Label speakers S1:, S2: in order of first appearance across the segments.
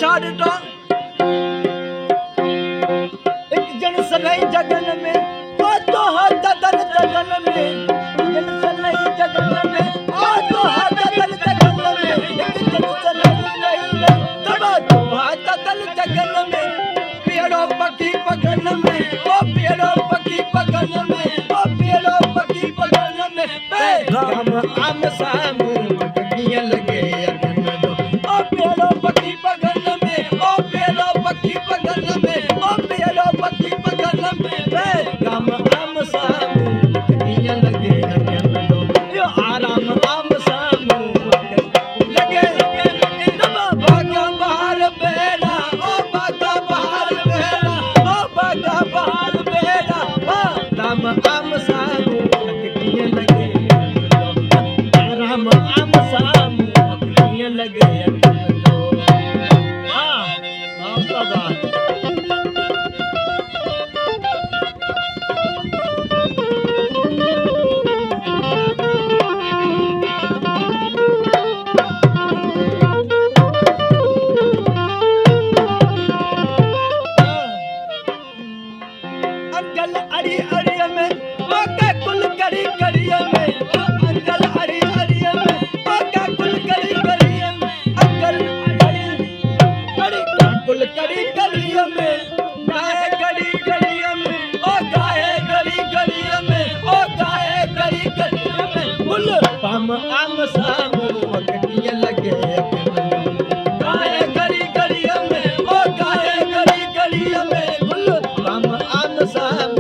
S1: छाड़ दो एक जन सनई जगन में ओ तो हाथ दल जगन में जन सनई जगन में ओ तो हाथ दल जगन में एक जन सनई नहीं तब तो हाथ दल जगन में पेड़ों पकी पगन में ओ पेड़ों पकी पगन में ओ पेड़ों पकी पगन में राम आम साम पकियां लगे अगन दो ओ पेड़ों पकी पगन में ओ पेड़ों पकी पगन में ओ पेड़ों पकी पगन में राम आम साम पकियां लगे अगन दो यो आराम आम साम लगे तब भागा बाहर बेड़ा ओ भागा बाहर बेड़ा ओ भागा बाहर बेड़ा राम आम साम पकियां लगे राम आम साम पकियां लगे हाँ बात अंगल अड़ी अड़ी में ओका कुल करी करी में अंगल अड़ी अड़ी में ओका कुल करी करी में अंगल अड़ी अड़ी कुल करी करी में गाए गड़ी गड़ी में ओ गाए गड़ी गड़ी में ओ गाए गड़ी गड़ी में कुल पम आम साम पकियां लगे गाए गड़ी गड़ी में ओ गाए गड़ी गड़ी में कुल पम आम साम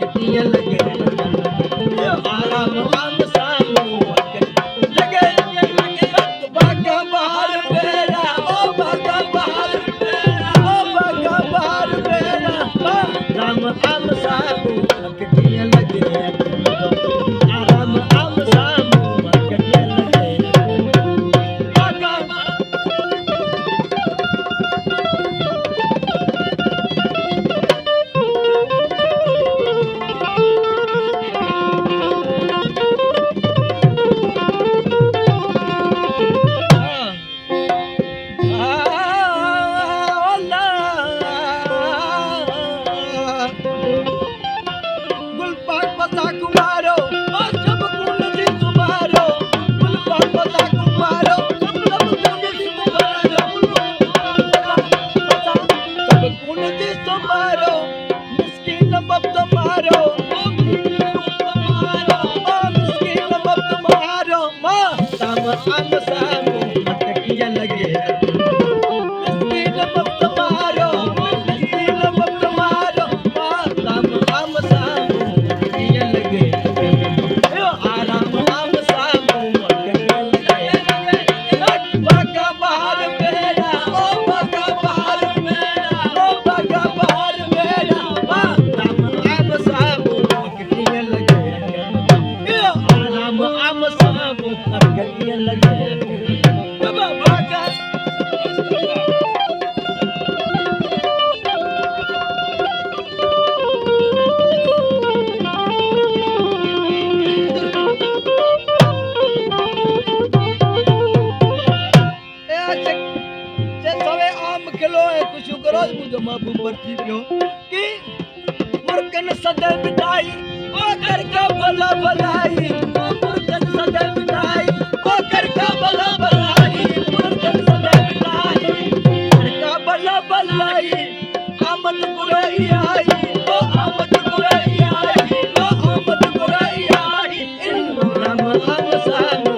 S1: पकियां लगे आराम आम साम लगे भागा बाहर बेड़ा ओ भागा बाहर बेड़ा ओ भागा बाहर बेड़ा राम आम साम पकियां लगे आराम आम साम पकियां लगे भागा गुलपाक पता कुमारो सब कुल जी तुम्हारो गुलपाक पता कुमारो सब कुल जी तुम्हारो सब कुल जी तुम्हारो मिस्किन बब तुम्हारो मिस्किन बब तुम्हारो मां साम आम साम पकियां लगे मिस्किन बब तुम्हारो मिस्किन बब तुम्हारो मां साम आम साम पकियां लगे आराम आम साम पकियां लगे भागा बाहर बेड़ा ओ भागा बाहर बेड़ा ओ भागा बाहर बेड़ा राम आम साम पकियां लगे आराम आम साम पकियां लगे तब भागा आम खिलो है कुछ करो मुझे माबू परती पियो कि मुर्कन सदे बिठाई ओ करके भला भलाई मुर्कन सदे बिठाई ओ करके भला भलाई मुर्कन सदे बिठाई करके भला भलाई आमद गुरई आई ओ आमद गुरई आई ओ आमद गुरई आई इन राम आम साम